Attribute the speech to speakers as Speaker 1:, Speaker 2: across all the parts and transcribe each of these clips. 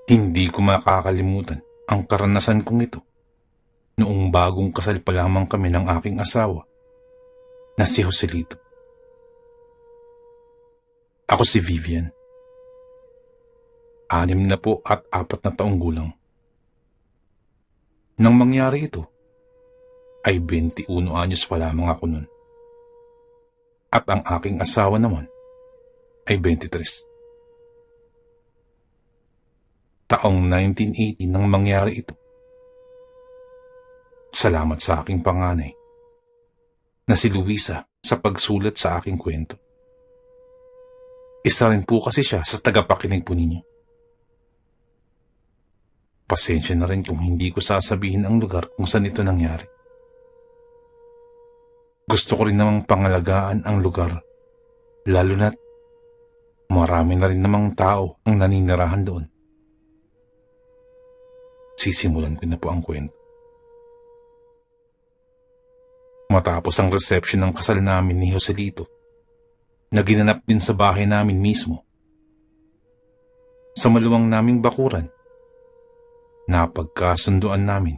Speaker 1: Hindi ko makakalimutan ang karanasan kong ito noong bagong kasal pa lamang kami ng aking asawa na si Joselito. Ako si Vivian. 64 na taong gulang. Nang mangyari ito, ay 21 anyos pa lamang ako nun. At ang aking asawa naman ay 23. Taong 1980 nang mangyari ito. Salamat sa aking panganay na si Luisa sa pagsulat sa aking kwento. Isa rin po kasi siya sa tagapakinig po ninyo. Pasensya na rin kung hindi ko sasabihin ang lugar kung saan ito nangyari. Gusto ko rin namang pangalagaan ang lugar, lalo na't marami na rin namang tao ang naninirahan doon. Sisimulan ko na po ang kwento. Matapos ang reception ng kasal namin ni Joselito, na ginanap din sa bahay namin mismo, sa maluwang naming bakuran, napagkasunduan namin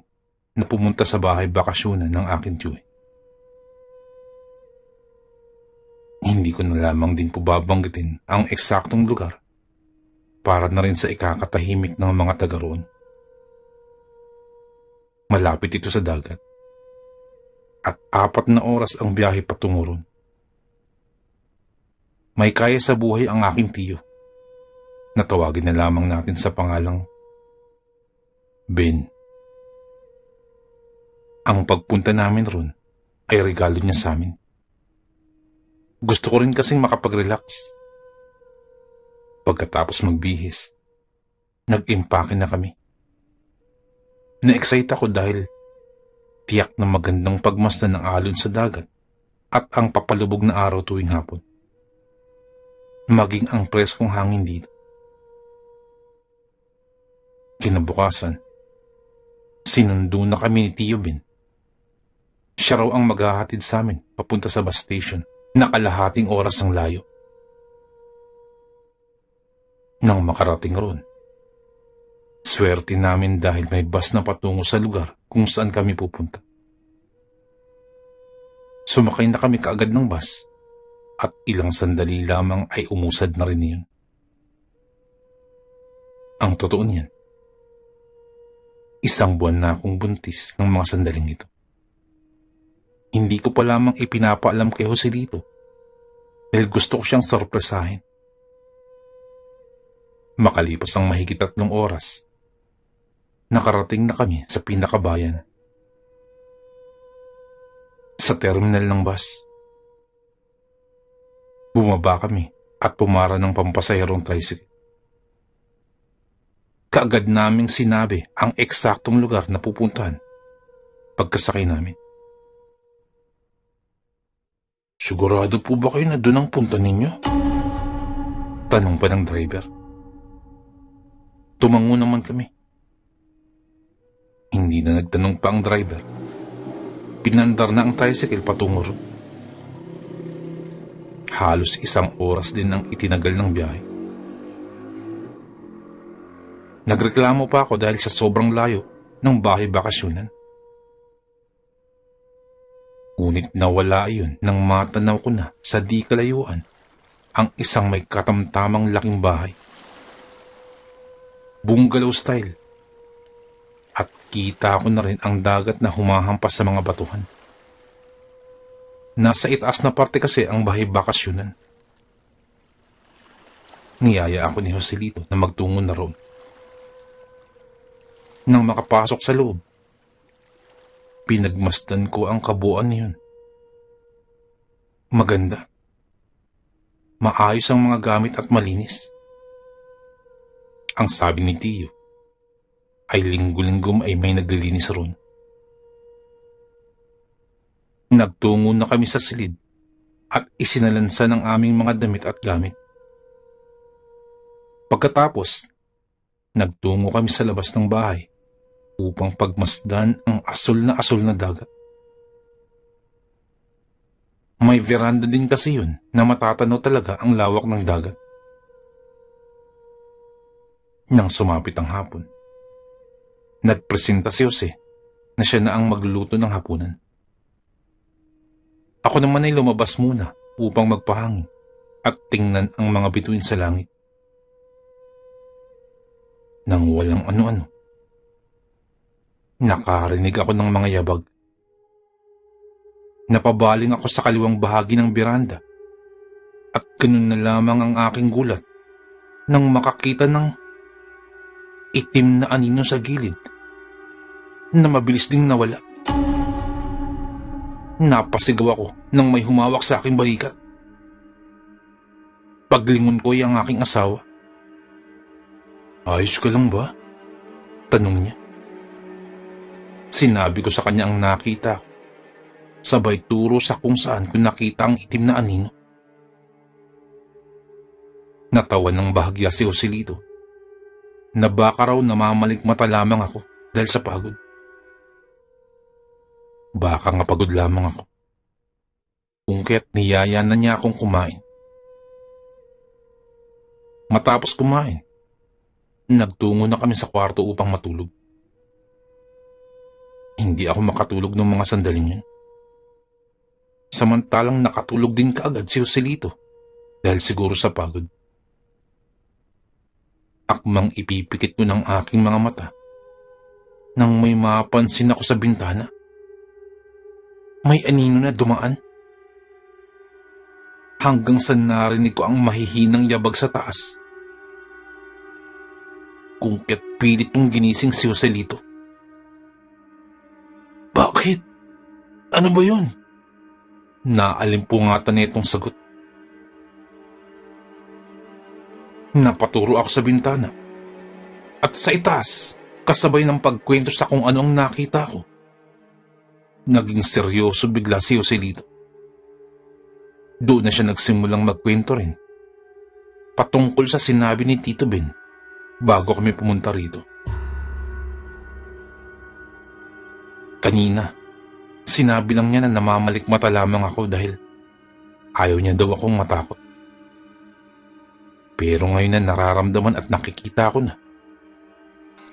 Speaker 1: na pumunta sa bahay bakasyonan ng aking tiyuhe. Hindi ko na lamang din po babanggitin ang eksaktong lugar para na rin sa ikakatahimik ng mga taga roon. Malapit ito sa dagat at 4 na oras ang biyahe patungo roon. May kaya sa buhay ang aking tiyo na tawagin na lamang natin sa pangalang Ben. Ang pagpunta namin roon ay regalo niya sa amin. Gusto ko rin kasing makapag-relax. Pagkatapos magbihis, nag-impake na kami. Na-excite ako dahil tiyak na magandang pagmasdan ng alon sa dagat at ang papalubog na araw tuwing hapon. Maging ang preskong hangin dito. Kinabukasan, sinundo na kami ni Tio Ben. Siya raw ang maghahatid sa amin papunta sa bus station na kalahating oras ang layo. Nang makarating roon, swerte namin dahil may bus na patungo sa lugar kung saan kami pupunta. Sumakay na kami kaagad ng bus at ilang sandali lamang ay umusad na rin iyon. Ang totoo niyan, 1 buwan na akong buntis ng mga sandaling ito. Hindi ko pa lamang ipinapaalam kay Joselito dahil gusto ko siyang sorpresahin. Makalipas ang mahigit 3 oras, nakarating na kami sa pinakabayan. Sa terminal ng bus, bumaba kami at pumara ng pampasaherong tricycle. Kaagad naming sinabi ang eksaktong lugar na pupuntahan pagkasakay namin. Sigurado po ba kayo na doon ang punta ninyo? Tanong pa ng driver. Tumango naman kami. Hindi na nagtanong pa ang driver. Pinandar na ang tricycle patungo roon. Halos 1 oras din ang itinagal ng biyahe. Nagreklamo pa ako dahil sa sobrang layo ng bahay bakasyonan. Ngunit nawala iyon nang matanaw ko na sa di kalayuan ang isang may katamtamang laking bahay. Bungalow style. At kita ko na rin ang dagat na humahampas sa mga batuhan. Nasa itaas na parte kasi ang bahay bakasyonan. Niyaya ako ni Joselito na magtungo na roon. Nang makapasok sa loob, pinagmasdan ko ang kabuuan niyon. Maganda. Maayos ang mga gamit at malinis. Ang sabi ni Tiyo, ay linggo-linggo ay may naglilinis roon. Nagtungo na kami sa silid at isinalansan ang aming mga damit at gamit. Pagkatapos, nagtungo kami sa labas ng bahay upang pagmasdan ang asul na dagat. May veranda din kasi yun na matatanaw talaga ang lawak ng dagat. Nang sumapit ang hapon, nagpresenta si Jose na siya na ang magluluto ng hapunan. Ako naman ay lumabas muna upang magpahangin at tingnan ang mga bituin sa langit. Nang walang ano-ano, nakarinig ako ng mga yabag. Napabaling ako sa kaliwang bahagi ng beranda at ganun na lamang ang aking gulat nang makakita ng itim na anino sa gilid na mabilis ding nawala. Napasigaw ako nang may humawak sa aking balikat. Paglingon ko ay ang aking asawa. "Ayos ka lang ba?" tanong niya. Sinabi ko sa kanya ang nakita ko, sabay turo sa kung saan ko nakita ang itim na anino. Natawa ng bahagya si Joselito na baka raw namamalikmata lamang ako dahil sa pagod. Baka nga pagod lamang ako. Kung kaya't niyaya na niya akong kumain. Matapos kumain, nagtungo na kami sa kwarto upang matulog. Hindi ako makatulog ng mga sandaling yun. Samantalang nakatulog din kaagad si Joselito dahil siguro sa pagod. Akmang ipipikit ko ng aking mga mata nang may mapansin ako sa bintana. May anino na dumaan. Hanggang sa narinig ko ang mahihinang yabag sa taas. Kung kaya't pilit kong ginising si Joselito. "Bakit? Ano ba yun?" Naalimpungatan na itong sagot. Napaturo ako sa bintana at sa itaas kasabay ng pagkwento sa kung ano ang nakita ko. Naging seryoso bigla si Joselito. Doon na siya nagsimulang magkwento rin patungkol sa sinabi ni Tito Ben bago kami pumunta rito. Kanina, sinabi lang niya na namamalikmata lamang ako dahil ayaw niya daw akong matakot. Pero ngayon na nararamdaman at nakikita ko na,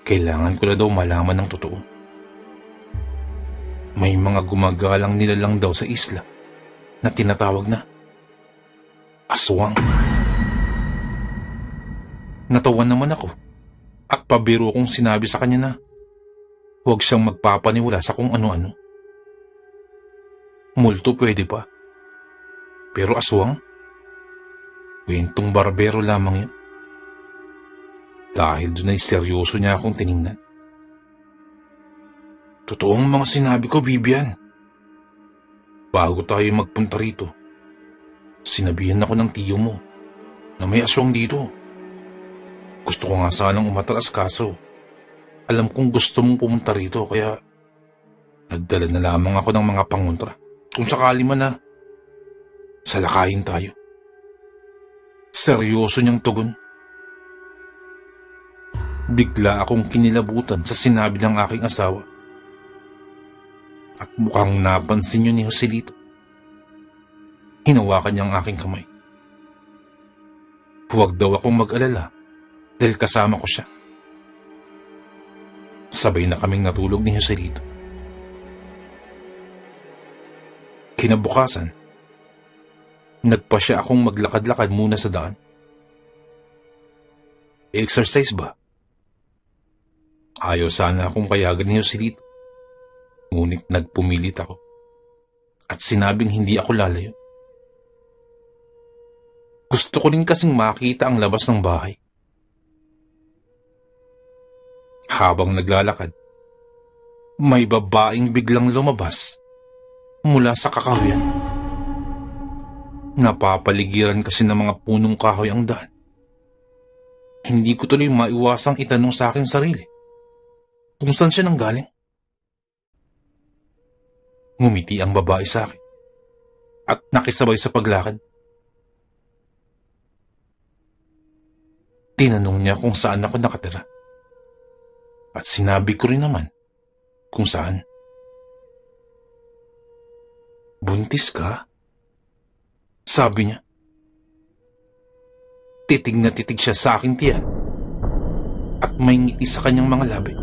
Speaker 1: kailangan ko na daw malaman ng totoo. May mga gumagalang nilalang daw sa isla na tinatawag na aswang. Natawa naman ako at pabiro kong sinabi sa kanya na huwag siyang magpapaniwala sa kung ano-ano. Multo pwede pa, pero aswang? Kwentong barbero lamang yun. Dahil doon ay seryoso niya akong tiningnan. "Totoo ang mga sinabi ko, Vivian. Bago tayo magpunta rito, sinabihan ako ng tiyo mo na may aswang dito. Gusto ko nga sanang umatras kaso alam kong gusto mong pumunta rito kaya nagdala na lamang ako ng mga pangontra. Kung sakali man na salakayin tayo." Seryoso niyang tugon. Bigla akong kinilabutan sa sinabi ng aking asawa. At mukhang napansin niyo ni Joselito. Hinawakan niya ang aking kamay. Huwag daw akong mag-alala dahil kasama ko siya. Sabay na kaming natulog ni Joselito. Kinabukasan, nagpa siya akong maglakad-lakad muna sa daan. Exercise ba? Ayaw sana akong payagan ni Joselito. Ngunit nagpumilit ako at sinabing hindi ako lalayo. Gusto ko rin kasing makita ang labas ng bahay. Habang naglalakad, may babaeng biglang lumabas mula sa kakahuyan. Napapaligiran kasi ng mga punong kahoy ang daan. Hindi ko tuloy maiwasang itanong sa aking sarili kung saan siya nanggaling. Ngumiti ang babae sa akin at nakisabay sa paglakad. Tinanong niya kung saan ako nakatira at sinabi ko rin naman kung saan. "Buntis ka?" sabi niya. Titig na titig siya sa aking tiyan. at may ngiti sa kanyang mga labi.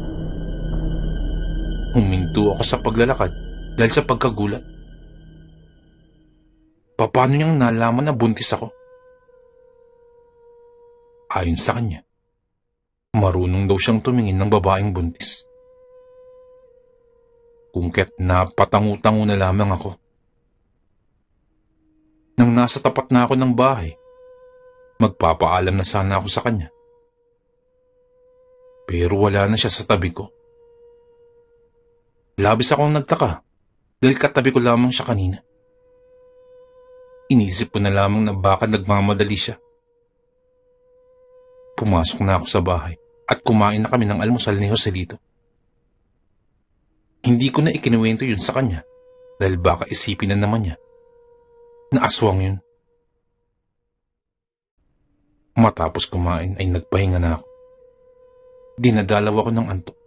Speaker 1: Huminto ako sa paglalakad dahil sa pagkagulat. Paano niyang nalaman na buntis ako? Ayon sa kanya, marunong daw siyang tumingin ng babaeng buntis. Kung kaya't napatangu-tangu na lamang ako. Nang nasa tapat na ako ng bahay, magpapaalam na sana ako sa kanya. Pero wala na siya sa tabi ko. Labis akong nagtaka dahil katabi ko lamang siya kanina. Inisip ko na lamang na baka nagmamadali siya. Pumasok na ako sa bahay at kumain na kami ng almusal ni Joselito. Hindi ko na ikinuwento yun sa kanya dahil baka isipin na naman niya na aswang yun. Matapos kumain ay nagpahinga na ako. Dinadalaw ako ng antok.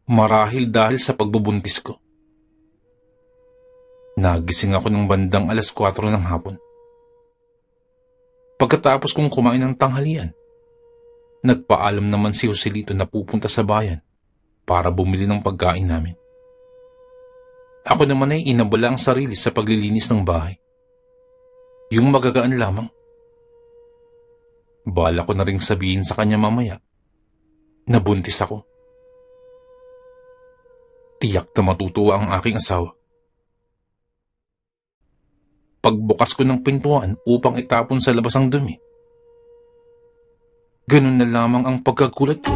Speaker 1: Marahil dahil sa pagbubuntis ko. Nagising ako ng bandang 4:00 ng hapon. Pagkatapos kong kumain ng tanghalian, nagpaalam naman si Joselito na pupunta sa bayan para bumili ng pagkain namin. Ako naman ay inabala ang sarili sa paglilinis ng bahay. Yung magagaan lamang. Bala ko na ring sabihin sa kanya mamaya na buntis ako. Tiyak na matutuwa ang aking asawa. Pagbukas ko ng pintuan upang itapon sa labas ang dumi, ganun na lamang ang pagkagulat ko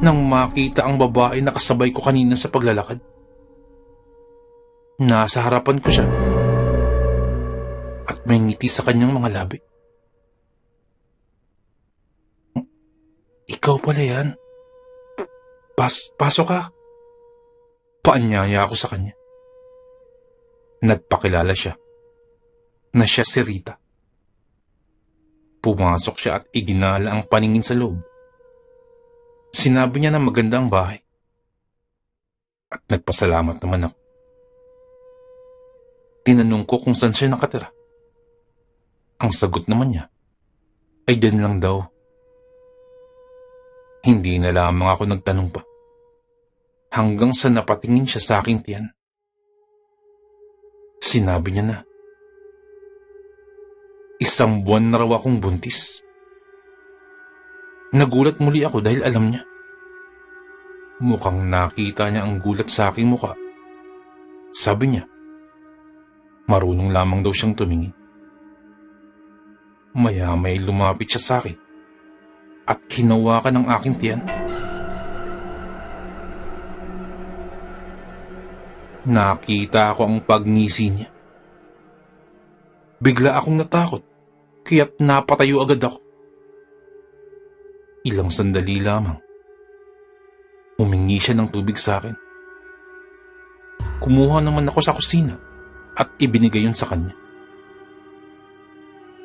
Speaker 1: nang makita ang babae na kasabay ko kanina sa paglalakad. Nasa harapan ko siya at may ngiti sa kanyang mga labi. Ikaw pala yan. Pasok ka. Paanyaya ako sa kanya. Nagpakilala siya na siya si Rita. Pumasok siya at iginala ang paningin sa loob. Sinabi niya na maganda ang bahay. At nagpasalamat naman ako. Tinanong ko kung saan siya nakatira. Ang sagot naman niya ay dyan lang daw. Hindi na lamang ako nagtanong pa. Hanggang sa napatingin siya sa aking tiyan. Sinabi niya na 1 buwan na raw akong buntis. Nagulat muli ako dahil alam niya. Mukhang nakita niya ang gulat sa aking muka. Sabi niya, marunong lamang daw siyang tumingin. Maya-may lumapit siya sa akin at hinawakan ang aking tiyan. Nakita ko ang pagngisi niya. Bigla akong natakot, kaya't napatayo agad ako. Ilang sandali lamang, humingi siya ng tubig sa akin. Kumuha naman ako sa kusina at ibinigay yun sa kanya.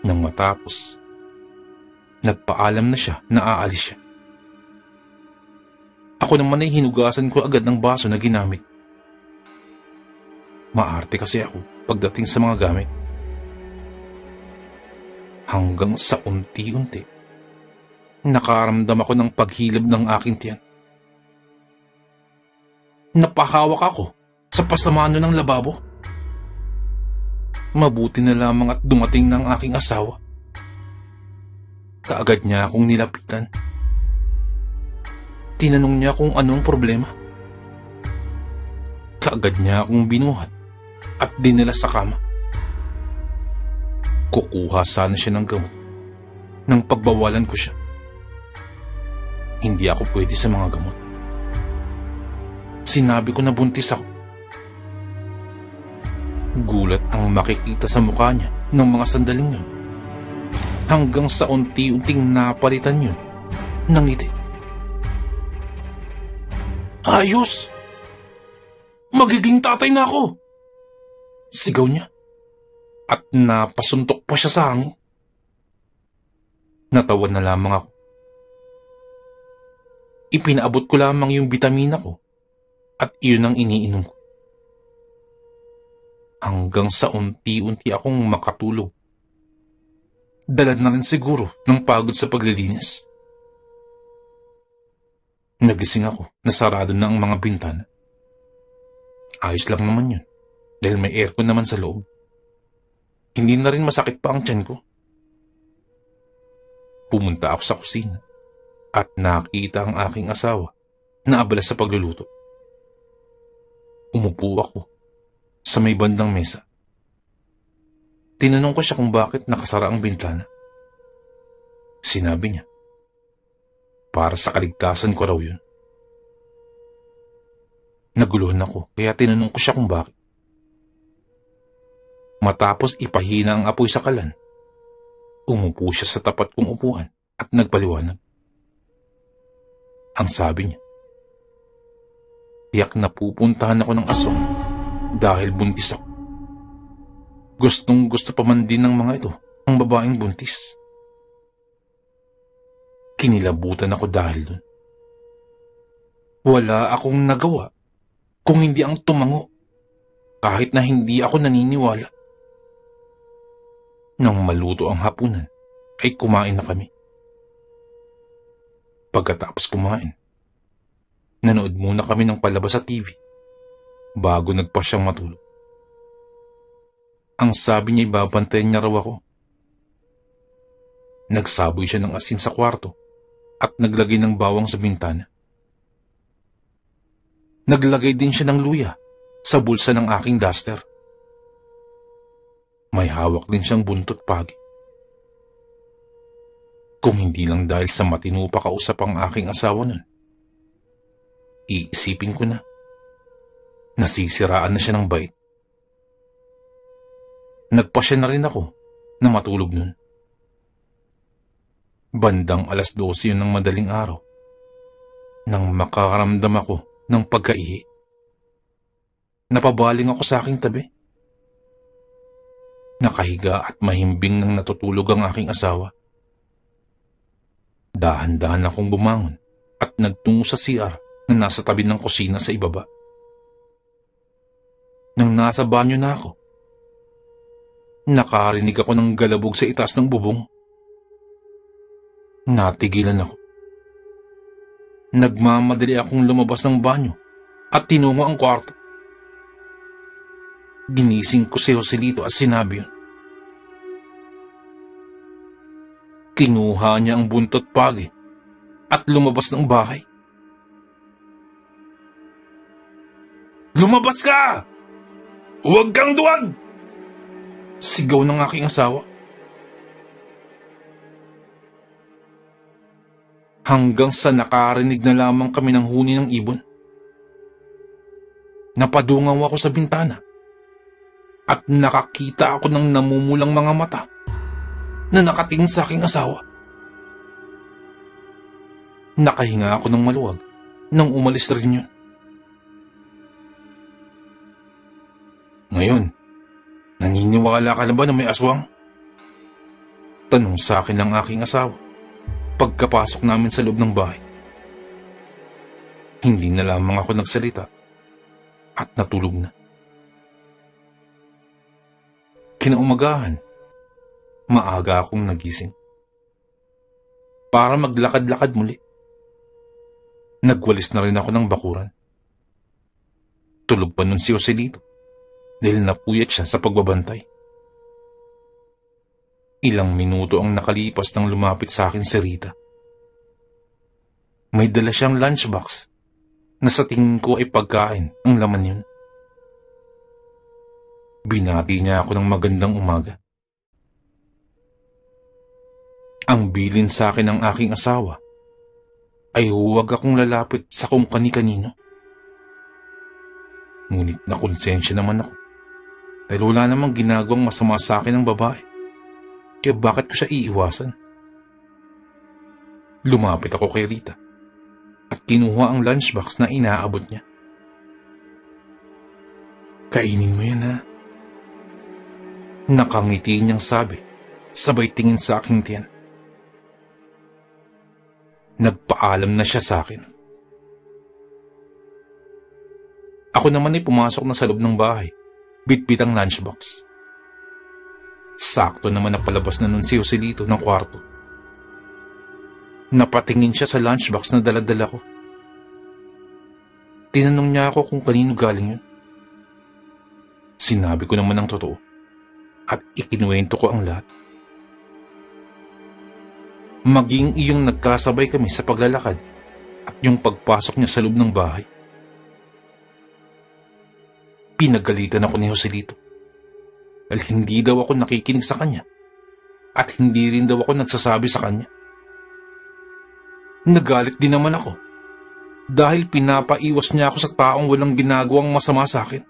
Speaker 1: Nang matapos, nagpaalam na siya na aalis siya. Ako naman ay hinugasan ko agad ng baso na ginamit. Maarte kasi ako pagdating sa mga gamit. Hanggang sa unti-unti, nakaramdam ako ng paghilab ng aking tiyan. Napahawak ako sa pasamano ng lababo. Mabuti na lamang at dumating ng aking asawa. Kaagad niya akong nilapitan. Tinanong niya kung anong problema. Kaagad niya akong binuhat at dinala sa kama. Kukuha sana siya ng gamot nang pagbawalan ko siya. Hindi ako pwede sa mga gamot. Sinabi ko na buntis ako. Gulat ang makikita sa mukha niya ng mga sandaling yun. Hanggang sa unti-unting napalitan yun ng ngiti. Ayos! Magiging tatay na ako! Sigaw niya. At napasuntok pa siya sa hangin. Natawa na lamang ako. Ipinaabot ko lamang yung bitamina ko at iyon ang iniinom ko. Hanggang sa unti-unti akong makatulog. Dala na rin siguro ng pagod sa paglilinis. Nagising ako na sarado na ang mga bintana. Ayos lang naman yun dahil may aircon naman sa loob. Hindi na rin masakit pa ang tiyan ko. Pumunta ako sa kusina at nakita ang aking asawa na abala sa pagluluto. Umupo ako sa may bandang mesa. Tinanong ko siya kung bakit nakasara ang bintana. Sinabi niya, para sa kaligtasan ko raw yun. Naguluhan ako kaya tinanong ko siya kung bakit. Matapos ipahina ang apoy sa kalan, umupo siya sa tapat kong upuan at nagpaliwanag. Ang sabi niya, tiyak na pupuntahan ako ng aswang dahil buntis ako. Gustong gusto pa man din ng mga ito ang babaeng buntis. Kinilabutan ako dahil dun. Wala akong nagawa kung hindi ang tumango kahit na hindi ako naniniwala. Nang maluto ang hapunan ay kumain na kami. Pagkatapos kumain, nanood muna kami ng palabas sa TV bago nagpa siyang matulog. Ang sabi niya ibabantayan niya raw ako. Nagsaboy siya ng asin sa kwarto at naglagay ng bawang sa bintana. Naglagay din siya ng luya sa bulsa ng aking duster. May hawak din siyang buntot pagi. Kung hindi lang dahil sa matino pa kausap ang aking asawa nun, iisipin ko na nasisiraan na siya ng bait. Nagpasya na rin ako na matulog nun. Bandang 12:00 yun ng madaling araw nang makaramdam ako ng pagkaihi. Napabaling ako sa aking tabi. Nakahiga at mahimbing nang natutulog ang aking asawa. Dahan-dahan akong bumangon at nagtungo sa CR na nasa tabi ng kusina sa ibaba. Nang nasa banyo na ako, nakarinig ako ng galabog sa itaas ng bubong. Natigilan ako. Nagmamadali akong lumabas ng banyo at tinungo ang kwarto. Ginising ko si Joselito at sinabi yun. Kinuha niya ang buntot pagi at lumabas ng bahay. Lumabas ka! Huwag kang duwag! Sigaw ng aking asawa. Hanggang sa nakarinig na lamang kami ng huni ng ibon. Napadungaw ako sa bintana at nakakita ako ng namumulang mga mata na nakatingin sa aking asawa. Nakahinga ako ng maluwag nang umalis na rin yun. Ngayon, naniniwala ka na ba na may aswang? Tanong sa akin ng aking asawa pagkapasok namin sa loob ng bahay. Hindi na lamang ako nagsalita at natulog na. Kinaumagahan, maaga akong nagising. Para maglakad-lakad muli. Nagwalis na rin ako ng bakuran. Tulog pa nun si Joselito dahil napuyat siya sa pagbabantay. Ilang minuto ang nakalipas nang lumapit sa akin si Rita. May dala siyang lunchbox na sa tingin ko ay pagkain ang laman yun. Binati niya ako ng magandang umaga. Ang bilin sa akin ng aking asawa ay huwag akong lalapit sa kung kani-kanino. Ngunit nakonsensya naman ako dahil wala namang ginagawang masama sa akin ng babae. Kaya bakit ko siya iiwasan? Lumapit ako kay Rita at kinuha ang lunchbox na inaabot niya. Kainin mo yan, ha? Nakangiti niyang sabi, sabay tingin sa aking tiyan. Nagpaalam na siya sa akin. Ako naman ay pumasok na sa loob ng bahay, bitbit ang lunchbox. Sakto naman napalabas na nun si Joselito ng kwarto. Napatingin siya sa lunchbox na dala-dala ko Tinanong niya ako kung kanino galing yun. Sinabi ko naman ang totoo at ikinuwento ko ang lahat. Maging iyong nagkasabay kami sa paglalakad at yung pagpasok niya sa loob ng bahay. Pinagalitan ako ni Joselito dahil hindi daw ako nakikinig sa kanya at hindi rin daw ako nagsasabi sa kanya. Nagalit din naman ako dahil pinapaiwas niya ako sa taong walang ginagawang masama sa akin.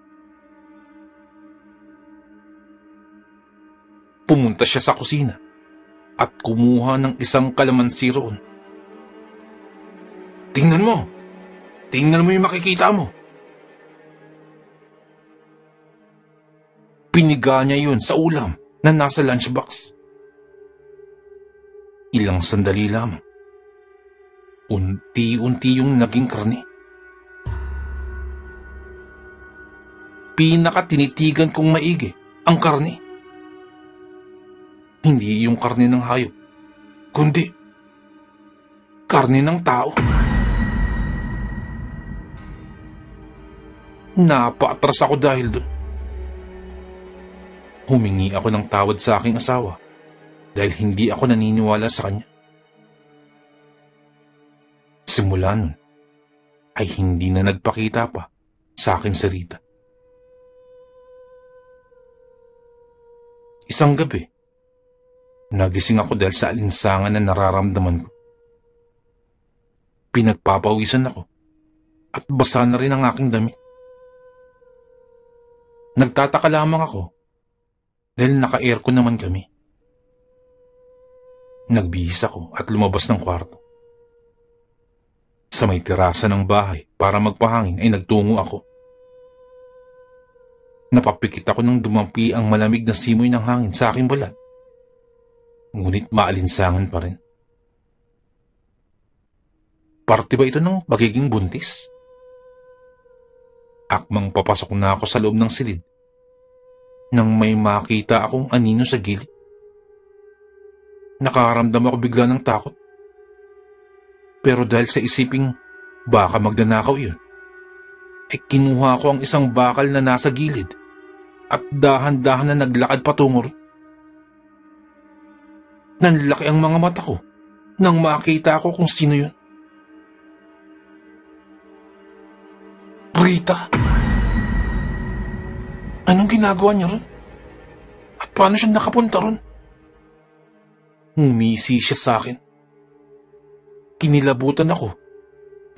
Speaker 1: Pumunta siya sa kusina at kumuha ng isang kalamansi roon. Tingnan mo! Tingnan mo yung makikita mo! Piniga niya yun sa ulam na nasa lunchbox. Ilang sandali lamang. Unti-unti yung naging karne. Pinakatinitigan kong maigi ang karne. Hindi yung karne ng hayop, kundi karne ng tao. Napaatras ako dahil doon. Humingi ako ng tawad sa aking asawa dahil hindi ako naniniwala sa kanya. Simula nun ay hindi na nagpakita pa sa akin si Rita. Isang gabi, nagising ako dahil sa alinsangan na nararamdaman ko. Pinagpapawisan ako at basa na rin ang aking damit. Nagtataka lamang ako dahil naka-aircon naman kami. Nagbihis ako at lumabas ng kwarto. Sa may terasa ng bahay para magpahangin ay nagtungo ako. Napapikit ako nang dumampi ang malamig na simoy ng hangin sa aking balat. Ngunit maalinsangan pa rin. Parte ba ito ng pagiging buntis? Akmang papasok na ako sa loob ng silid nang may makita akong anino sa gilid. Nakaramdam ako bigla ng takot. Pero dahil sa isiping baka magdanakaw yun, ay kinuha ko ang isang bakal na nasa gilid at dahan-dahan na naglakad patungo ron. Nanlaki ang mga mata ko nang makita ko kung sino yun. Rita! Anong ginagawa niya ron? At paano siya nakapunta ron? Ngumisi siya sa akin. Kinilabutan ako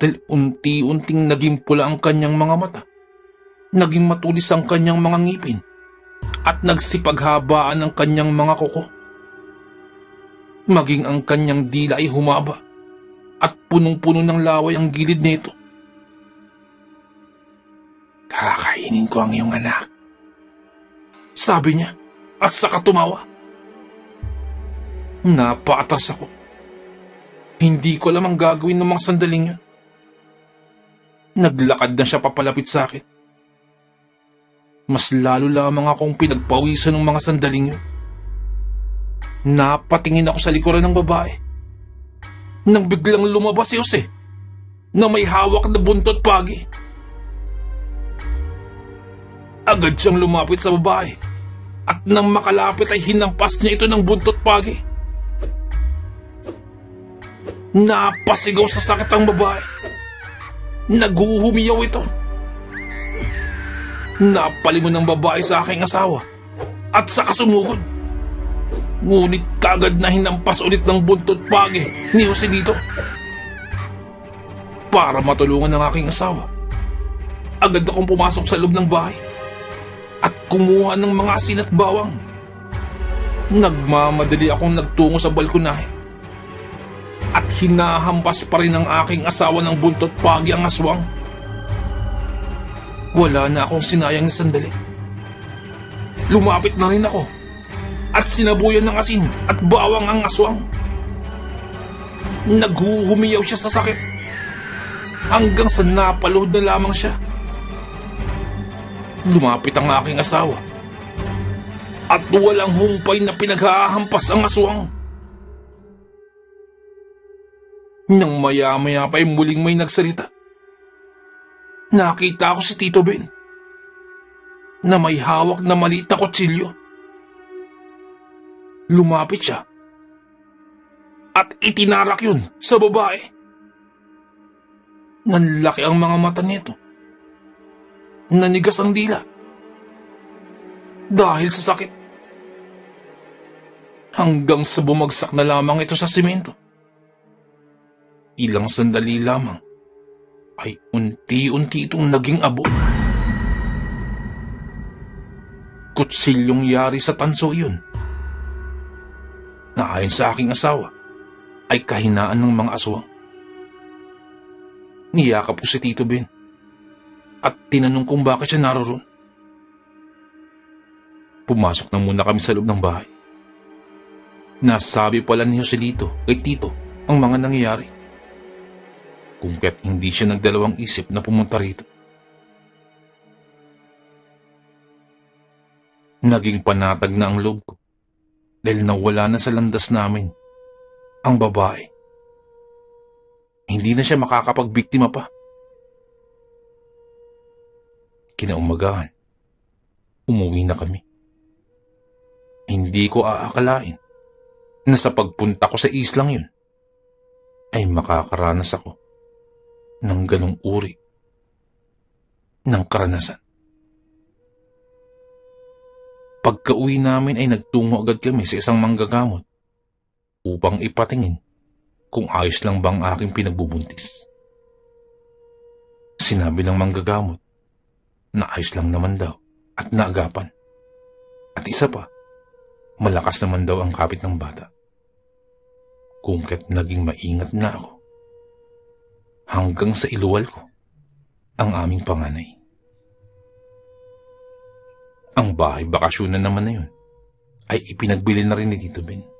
Speaker 1: dahil unti-unting naging pula ang kanyang mga mata, naging matulis ang kanyang mga ngipin, at nagsipaghabaan ang kanyang mga kuko. Maging ang kanyang dila ay humaba at punong-puno ng laway ang gilid nito. Kakainin ko ang iyong anak, sabi niya at saka tumawa. Napaatras ako. Hindi ko alam ang gagawin ng mga sandaling yun. Naglakad na siya papalapit sa akin. Mas lalo lamang akong pinagpawisan ng mga sandaling yun. Napatingin ako sa likuran ng babae nang biglang lumabas si Jose na may hawak na buntot pagi. Agad siyang lumapit sa babae at nang makalapit ay hinampas niya ito ng buntot pagi. Napasigaw sa sakit ang babae. Naguhumiyaw ito. Napalingon ng babae sa aking asawa at sa kasunugod. Ngunit kagad na hinampas ulit ng buntot pagi ni Joselito. Para matulungan ng aking asawa, agad akong pumasok sa loob ng bahay at kumuha ng mga asin at bawang. Nagmamadali akong nagtungo sa balkonahe at hinahampas pa rin ng aking asawa ng buntot pagi ang aswang. Wala na akong sinayang na sandali. Lumapit na rin ako at sinabuyan ng asin at bawang ang aswang. Naghuhumiyaw siya sa sakit hanggang sa napaluhod na lamang siya. Lumapit ang aking asawa at walang humpay na pinaghahampas ang aswang. Nang maya-maya pa ay muling may nagsalita. nakita ko si Tito Ben na may hawak na maliit na kutsilyo. Lumapit siya at itinarak yun sa babae. Nanlaki ang mga mata nito. Nanigas ang dila dahil sa sakit. Hanggang sa bumagsak na lamang ito sa simento. Ilang sandali lamang ay unti-unti itong naging abo. Kutsilyong yari sa tanso iyon, na ayon sa aking asawa ay kahinaan ng mga aswang. Niyakap ko si Tito Ben at tinanong kung bakit siya naroon. Pumasok na muna kami sa loob ng bahay. Nasabi pala ni Joselito kay Tito ang mga nangyayari, kung kaya't hindi siya nagdalawang isip na pumunta rito. Naging panatag na ang loob ko dahil nawala na sa landas namin ang babae. Hindi na siya makakapagbiktima pa. Kinaumagahan, umuwi na kami. Hindi ko aakalain na sa pagpunta ko sa islang yun ay makakaranas ako ng ganong uri ng karanasan. Pagka-uwi namin ay nagtungo agad kami sa isang manggagamot upang ipatingin kung ayos lang bang aking pinagbubuntis. Sinabi ng manggagamot na ayos lang naman daw at naagapan. At isa pa, malakas naman daw ang kapit ng bata. Kung kaya't naging maingat na ako hanggang sa iluwal ko ang aming panganay. Ang bahay bakasyonan naman na yun ay ipinagbili na rin ni Tito Ben.